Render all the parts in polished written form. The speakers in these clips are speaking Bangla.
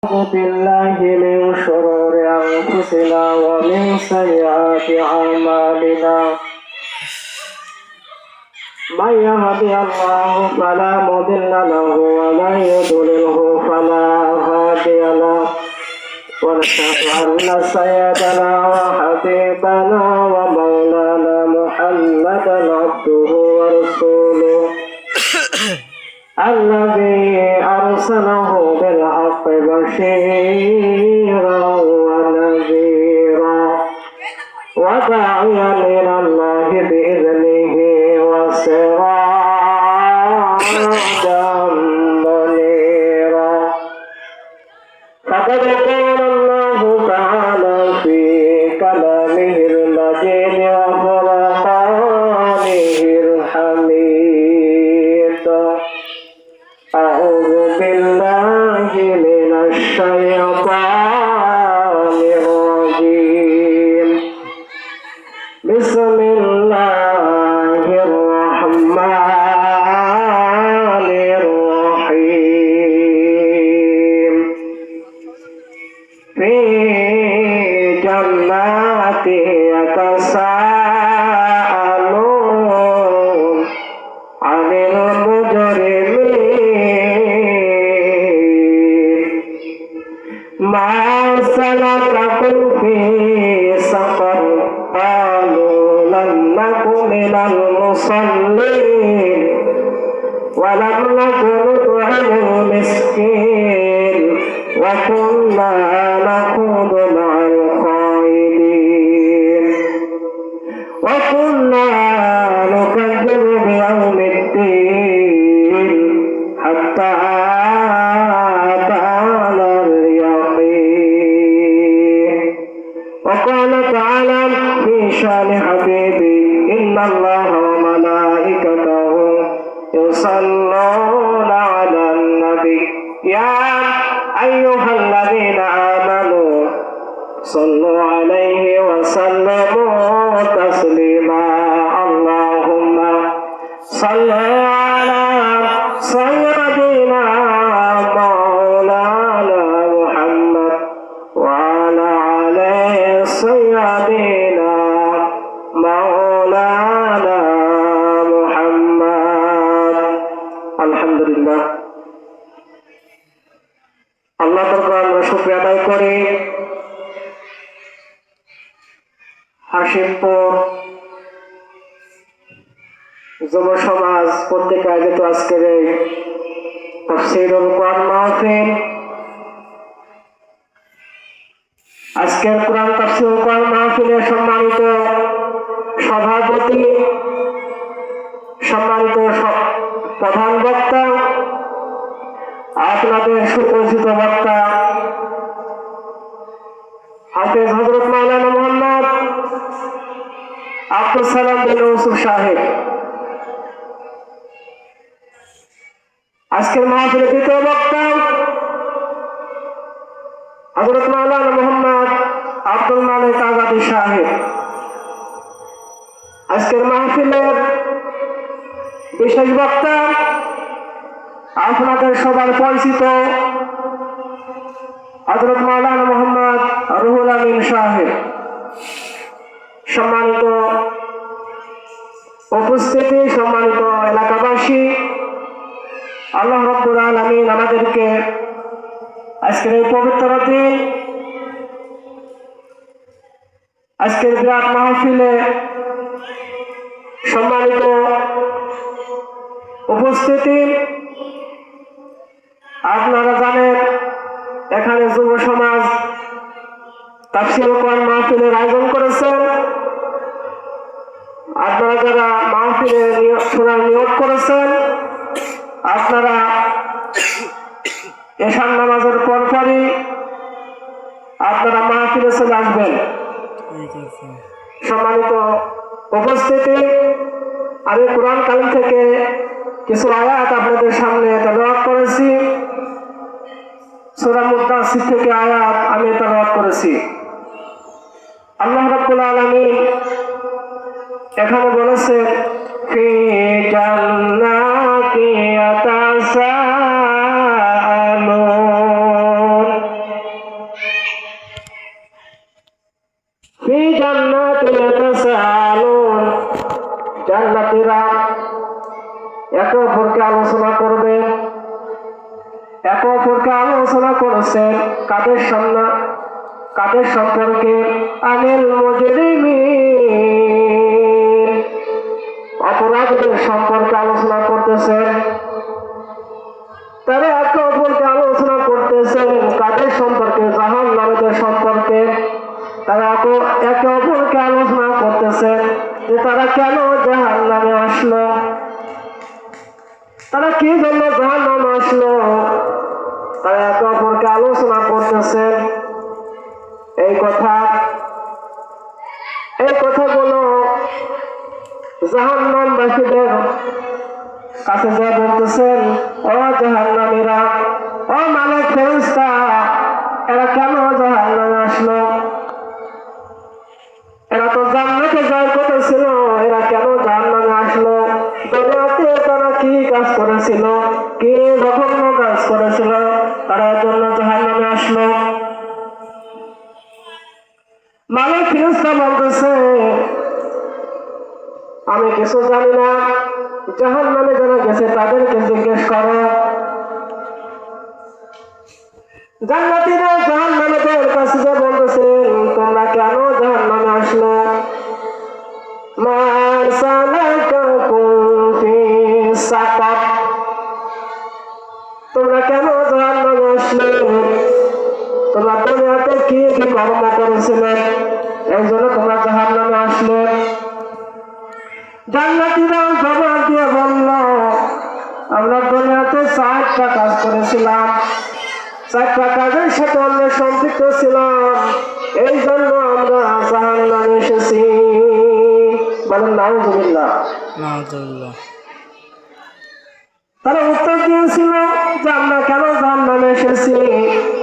بالله من شرور أنفسنا ومن سيئات أعمالنا من يهدي الله فلا مضل له ومن يضلله فلا هادي له ونشهد أن سيدنا وحبيبنا ومولانا محمدا عبده ورسوله الذي أرسله بالحق بشيرا ونذيرا وداعيا إلى الله بإذنه وسراجا منيرا فقد قال الله تعالى في كلامه المجيد وفرقانه الحميد أعوذ بالله من الشيطان الرجيم بسم الله الرحمن الرحيم في جنات يتساءلون عن المجرمين ما سلككم في سقر قالوا لم نكن من المصلين ولم نكن نطعم المسكين وكنا نخوض مع الخائضين وكنا نكذب بيوم الدين حتى أتانا اليقين وقال تعالى في شان حبيبي إن الله وملائكته يصلون على النبي يا أيها الذين آمنوا صلوا عليه وسلموا تسليما اللهم صل على سيدنا مولانا محمد وعلى آل سيدنا مولانا محمد الحمد لله আল্লাহ দরবারে আমরা শুকরিয়া আদায় করি হাশিমপুর যুব সমাজ কর্তৃক আয়োজিত আজকের এই তাফসীরুল কোরআন মাহফিল আজকের কোরআন তাফসীরুল কোরআন মাহফিলের সম্মানিত সভাপতি সম্মানিত প্রধান বক্তা আপনাদের সুপরিচিত বক্তা হাফেজ হযরত মাওলানা মুহাম্মদ আব্দুল সালাম বিন ইউসুফ সাহেব আজকের মাহফিলের দ্বিতীয় বক্তা হযরত মাওলানা মুহাম্মদ আব্দুল মালিক আজাদী সাহেব আজকের মাহফিলের বিশেষ বক্তা আপনাদের সবার পরিচিত হযরত মাওলানা মুহাম্মদ রুহুল আমিন সাহেব সম্মানিত উপস্থিতি সম্মানিত এলাকাবাসী আল্লাহ রাব্বুল আলামিন আমাদেরকে আজকের এই পবিত্র দিন আজকের বিরাট মাহফিলে সম্মানিত উপস্থিতি আপনারা জানেন এখানে যুব সমাজ তাফসীরুল কোরআন মাহফিলের আয়োজন করেছেন আপনারা যারা মাহফিলে শোনার নিয়ত করেছেন আপনারা এশার নামাজের পরপরই আপনারা মাহফিলে চলে আসবেন সম্মানিত উপস্থিতি আমি কোরআন কারিম থেকে কিছু আয়াত আপনাদের সামনে তেলাওয়াত করেছি সূরা মুদ্দাসির থেকে আয়াত আমি তেলাওয়াত করেছি আল্লাহ রাব্বুল আলামিন এখানে বলেছেন ফি জান্নাতি ইয়াতাসাআলুন জান্নাতি ইয়াতাসাআলুন, জান্নাতীরা একে অপরকে আলোচনা করবে। একে অপরকে আলোচনা করেছেন কাদের সম্পর্কে? আনিল মুজরিমিন, অপরাধীদের সম্পর্কে আলোচনা করতেছেন। তারা একে অপরকে আলোচনা করতেছেন কাদের সম্পর্কে? জাহান্নামীদের সম্পর্কে। তারা একে অপরকে আলোচনা করতেছেন যে তারা কেন জাহান্নামে আসলো, তারা কি জন্য জাহান্নামে আসলো। তারা একে অপরকে আলোচনা করতেছেন এই কথাগুলো জাহান্নামবাসীদের কাছে যা বলতেছেন, ও জাহান্নামীরা, ও মালিক ফেরেশতা, এরা কেন জাহান্নামে আসলো? এরা তো জান্নাতে যাওয়ার কথা ছিল, এরা কেন জাহান্নামে আসলো? দুনিয়াতে তারা কি কাজ করেছিল, কি জঘন্য কাজ করেছিল, তারা এর জন্য জাহান্নামে আসলো। মালিক ফেরেশতা বলতেছে, আমি কিছু জানি না, জাহান্নামে যারা গেছে তাদেরকে জিজ্ঞেস করো। জান্নাতীরা জাহান্নামীদের কাছে যা বলতেছেন, তোমরা কেন জাহান্নামে আসলো? মা সালাকাকুম ফি সাকার, তোমরা কেন জাহান্নামে আসলে? তোমরা দুনিয়াতে কি কি কর্ম করেছিলে, এই জন্য তোমরা জাহান্নামে আসলে? জান্নাতীরা জবাব দিয়ে বলল, আমরা দুনিয়াতে 4টা কাজ করেছিলাম, 4টা কাজের সাথে আমরা সম্পৃক্ত ছিলাম, এই জন্য আমরা জাহান্নামে এসেছি। বলেন নাউযুবিল্লাহ। তারা উত্তর দিয়েছিল যে আমরা কেন জাহান্নামে এসেছি।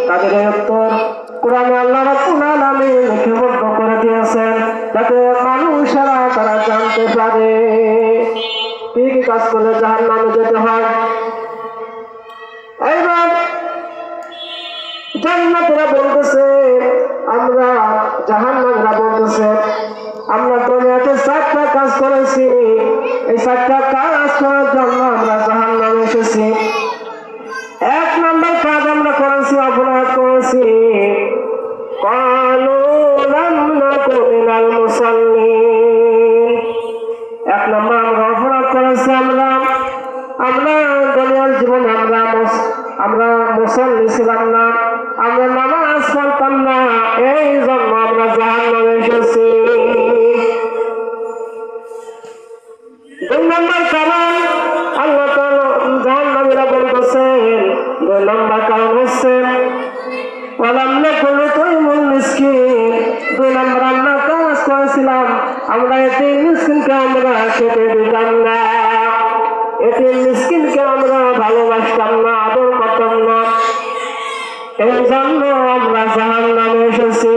তাদের এই উত্তর কোরআনে আল্লাহ রাব্বুল আলামিন লিপিবদ্ধ করে দিয়েছেন, যাতে মানুষেরা তারা জানতে পারে কি কি কাজ করলে জাহান্নামে যেতে হয়। এইবার জান্নাতীরা বলতেছে, আমরা জাহান্নামীরা বলতেছে, আমরা দুনিয়াতে 4টা কাজ করেছি, এই 4টা কাজ করার জন্য আমরা জাহান্নামে এসেছি। 1 নম্বর কাজ আমরা করেছি, অপরাধ করেছি। ক্বালু লাম নাকু মিনাল মুসাল্লিন, 1 নম্বর আমরা অপরাধ করেছি, আমরা দুনিয়ার জীবনে আমরা মুসল্লি ছিলাম না, আমরা নামাজ পড়তাম না, এই জন্য আমরা জাহান্নামে এসেছি। 2 নম্বর কারণ আল্লাহ তাআলা জাহান্নামীরা বলতেছেন, 2 নম্বর কারণ হচ্ছে ওয়ালাম নাকু নুতঈমুল মিসকিন, 2 নম্বর আমরা কাজ করেছিলাম, আমরা এতিম মিসকিনকে আমরা খেতে দিতাম না, এতিম মিসকিনকে আমরা ভালোবাসতাম না, আদর করতাম না, এই জন্য আমরা জাহান্নামে এসেছি।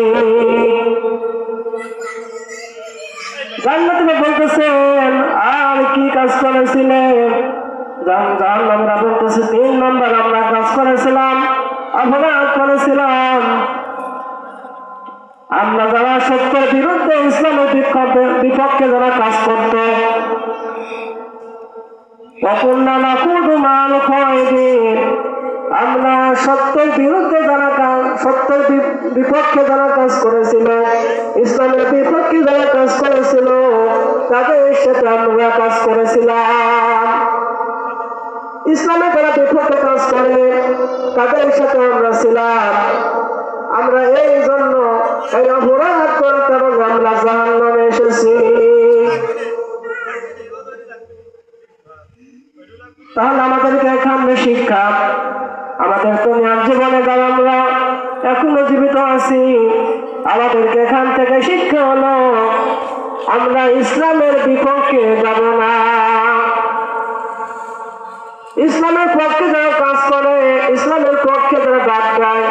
জান্নাতীরা বলতেছেন, আর কি কাজ করেছিলেন? জাহান্নামীরা বলতেছে, 3 নম্বর আমরা কাজ করেছিলাম, অপরাধ করেছিলাম। আমরা যারা সত্যের বিরুদ্ধে, ইসলামের বিপক্ষে যারা কাজ করত, ওয়াকুন্না নাকুযু মা'আল খায়িদিন, আমরা সত্যের বিরুদ্ধে সত্যের বিপক্ষে যারা কাজ করেছিল, ইসলামের বিপক্ষে যারা কাজ করেছিল, তাদের সাথে আমরা কাজ করেছিলাম। ইসলামের যারা বিপক্ষে কাজ করে তাদের সাথে আমরা ছিলাম। আমরা এই জন্য এই অপরাধ করতে আমরা জাহান্নামে এসেছি। তাহলে আমাদেরকে এখানে শিক্ষা, আমাদের দুনিয়ার জীবনে যারা আমরা এখনো জীবিত আছি, আমাদেরকে এখান থেকে শিক্ষা হলো, আমরা ইসলামের বিপক্ষে যাব না। ইসলামের পক্ষে যারা কাজ করে, ইসলামের পক্ষে যারা ডাক দেয়,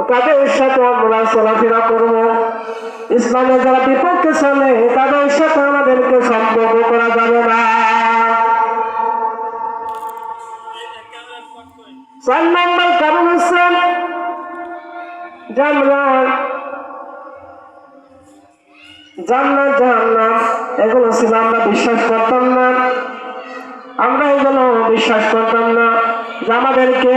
তাদের সাথে আমরা চলাফেরা করবো। ইসলামের যারা বিপক্ষে চলে, তাদের সাথে আমাদেরকে সম্পর্ক করা যাবে না। 4 নম্বর কারণ হচ্ছে যে আমরা জান্নাত জাহান্নাম এগুলো ছিল আমরা বিশ্বাস করতাম না। আমরা এগুলো বিশ্বাস করতাম না যে আমাদেরকে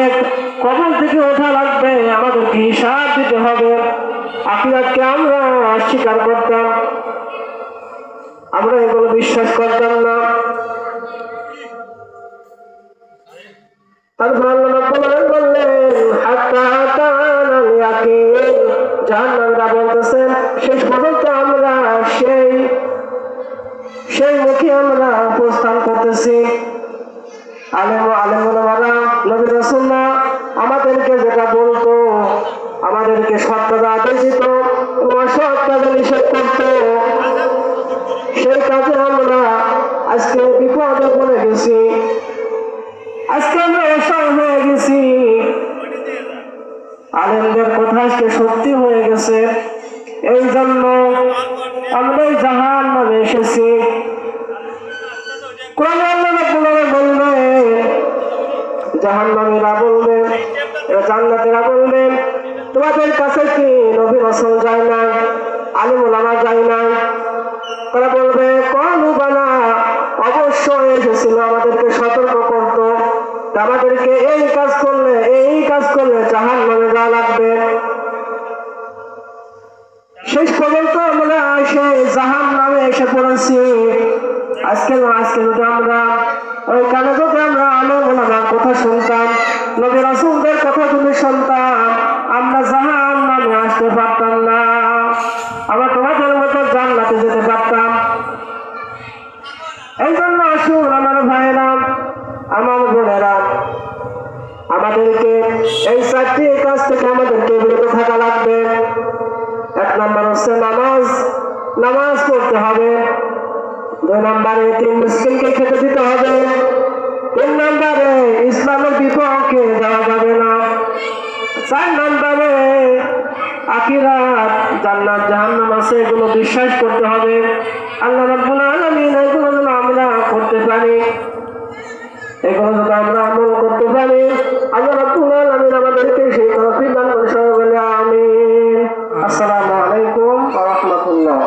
কবর থেকে ওঠা লাগবে, আমাদেরকে হিসাব দিতে হবে। আখিরাতকে আমরা অস্বীকার করতাম, আমরা এগুলো বিশ্বাস করতাম না। তারপর আল্লাহ রাব্বুল আলামিন বললেন হাত্তা আতানাল ইয়াকিন, জাহান্নামীরা বলতেছেন শেষ পর্যন্ত আমরা সেই মুখে আমরা প্রস্থান করতেছি। আলেম ওলামারা, নবী রাসূলরা আমাদেরকে যেটা বলতো, আমাদেরকে সৎ কাজে আদেশ দিত এবং অসৎ কাজে নিষেধ করত, সেই কাজে আমরা আজকে বিপদে পড়ে গেছি, আজকে আমরা অসহায় হয়ে গেছি। আলেমদের কথা আজকে সত্যি হয়ে গেছে, এই জন্য আমরা এই জাহান্নামে এসেছি। কোরআনে আল্লাহ রাব্বুল আলামিন বললেন, জাহান্নামীরা বলবেন, জান্নাতীরা বলবেন তোমাদের কাছে কি নবী রাসূল যায় নাই, আলেম ওলামা যায় নাই? তারা বলবে ক্বালু বালা, অবশ্যই এসেছিল, আমাদেরকে সতর্ক করতো, আমাদেরকে এই কাজ করলে জাহান্নামে যাওয়া লাগবে। শেষ পর্যন্ত আমরা জাহান্নামে এসে পড়েছি। আজকে যদি আমরা ওই কানে যদি আমরা আলেম ওলামার কথা শুনতাম, নবী রাসূলদের কথা যদি শুনতাম, আমরা জাহান্নামে আসতে পারতাম না, আমরা তোমাদের মতো জান্নাতে যেতে পারতাম। এই জন্য আসুন আমার ভাইয়েরা, আমার বোনেরা, আমাদেরকে এই চারটি কাজ থেকে আমাদেরকে বিরত থাকা লাগবে। এক নম্বর হচ্ছে নামাজ পড়তে হবে। 2 নম্বরে 3 মিসকিনকে খেতে দিতে হবে। 3 নম্বরে ইসলামের বিপক্ষে যাওয়া যাবে না। 4 নম্বরে আখিরাত, জান্নাত জাহান্নাম আছে, এগুলো বিশ্বাস করতে হবে। আল্লাহ রাব্বুল আলামিন এগুলো যেন আমরা করতে পারি, এগুলো যদি আমরা আমল করতে পারি, আল্লাহ রাব্বুল আলামিন আমাদেরকে সেই তৌফিক দান করে। সবাই বলে আমিন। আসসালামু আলাইকুম ওয়া রাহমাতুল্লাহ।